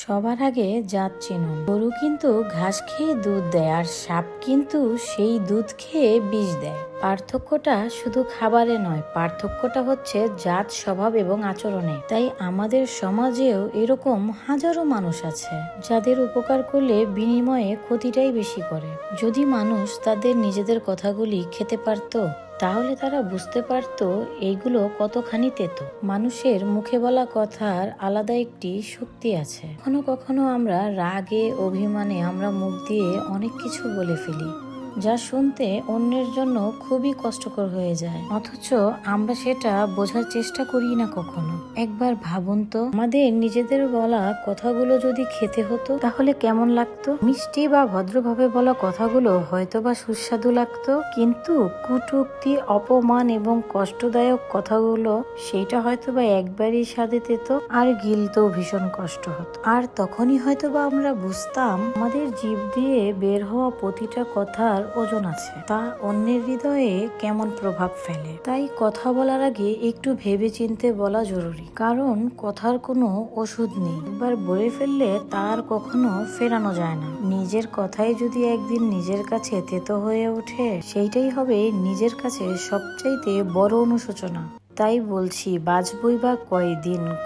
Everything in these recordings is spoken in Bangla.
সবার আগে জাত চিনুন। গরু কিন্তু ঘাস খেয়ে দুধ দেয়, আর সাপ কিন্তু সেই দুধ খেয়ে বিষ দেয়। পার্থক্যটা শুধু খাবারে নয়, পার্থক্যটা হচ্ছে জাত, স্বভাব এবং আচরণে। তাই আমাদের সমাজেও এরকম হাজারো মানুষ আছে যাদের উপকার করলে বিনিময়ে ক্ষতিটাই বেশি করে। যদি মানুষ তাদের নিজেদের কথাগুলি খেতে পারত, তাহলে তারা বুঝতে পারত এইগুলো কতখানি তেতো। মানুষের মুখে বলা কথার আলাদা একটি শক্তি আছে। কখনো কখনো আমরা রাগে, অভিমানে আমরা মুখ দিয়ে অনেক কিছু বলে ফেলি, যা শুনতে অন্যের জন্য খুবই কষ্টকর হয়ে যায়, অথচ আমরা সেটা বোঝার চেষ্টা করি না কখনো। একবার ভাবুন তো, আমাদের নিজেদের বলা কথাগুলো যদি খেতে হতো তাহলে কেমন লাগতো? মিষ্টি বা ভদ্রভাবে বলা কথাগুলো হয়তো বা সুস্বাদু লাগতো, কিন্তু কটূক্তি, অপমান এবং কষ্টদায়ক কথাগুলো সেটা হয়তো বা একবারই স্বাদে তেতো, আর গিলতেও ভীষণ কষ্ট হতো। আর তখনই হয়তো বা আমরা বুঝতাম আমাদের জিভ দিয়ে বের হওয়া প্রতিটা কথার ওজন আছে, তা অন্যের হৃদয়ে কেমন প্রভাব ফেলে। তাই কথা বলার আগে একটু ভেবে চিন্তে বলা জরুরি, কারণ কথার কোনো ওষুধ নেই। একবার বলে ফেললে তার কখনো ফেরানো যায় না। নিজের কথাই যদি একদিন নিজের কাছে তেতো হয়ে ওঠে, সেইটাই হবে নিজের কাছে সবচাইতে বড় অনুশোচনা। তাই বলছি, বাঁচবই বা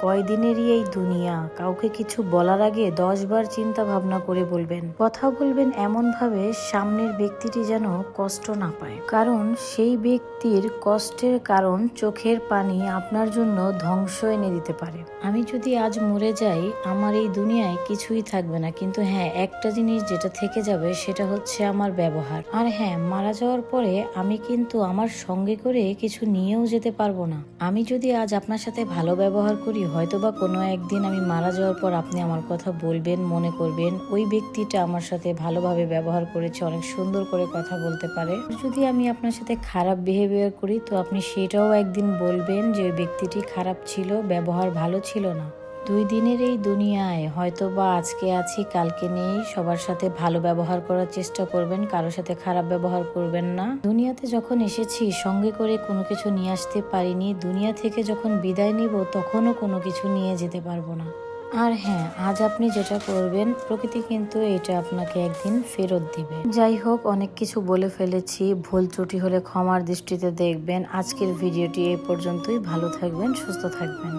কয়দিনেরই এই দুনিয়া। কাউকে কিছু বলার আগে 10 বার চিন্তা ভাবনা করে বলবেন। কথা বলবেন এমন ভাবে সামনের ব্যক্তিটি যেন কষ্ট না পায়, কারণ সেই ব্যক্তির কষ্টের কারণ চোখের পানি আপনার জন্য ধ্বংস এনে দিতে পারে। আমি যদি আজ মরে যাই, আমার এই দুনিয়ায় কিছুই থাকবে না, কিন্তু হ্যাঁ, একটা জিনিস যেটা থেকে যাবে সেটা হচ্ছে আমার ব্যবহার। আর হ্যাঁ, মারা যাওয়ার পরে আমি কিন্তু আমার সঙ্গে করে কিছু নিয়েও যেতে পারবো না। আমি যদি আজ আপনার সাথে ভালো ব্যবহার করি, হয়তোবা কোনো একদিন আমি মারা যাওয়ার পর আপনি আমার কথা বলবেন, মনে করবেন ওই ব্যক্তিটা আমার সাথে ভালোভাবে ব্যবহার করেছে, অনেক সুন্দর করে কথা বলতে পারে। যদি আমি আপনার সাথে খারাপ বিহেভিয়ার করি, তো আপনি সেটাও একদিন বলবেন যে ওই ব্যক্তিটি খারাপ ছিল, ব্যবহার ভালো ছিল না। 2 দিনের এই দুনিয়ায় হয়তো বা আজকে আছি, কালকে নেই। সবার সাথে ভালো ব্যবহার করার চেষ্টা করবেন, কারোর সাথে খারাপ ব্যবহার করবেন না। দুনিয়াতে যখন এসেছি সঙ্গে করে কোনো কিছু নিয়ে আসতে পারিনি, দুনিয়া থেকে যখন বিদায় নিব তখনও কোনো কিছু নিয়ে যেতে পারবো না। আর হ্যাঁ, আজ আপনি যেটা করবেন, প্রকৃতি কিন্তু এটা আপনাকে একদিন ফেরত দিবে। যাই হোক, অনেক কিছু বলে ফেলেছি, ভুল ত্রুটি হলে ক্ষমার দৃষ্টিতে দেখবেন। আজকের ভিডিওটি এই পর্যন্তই। ভালো থাকবেন, সুস্থ থাকবেন।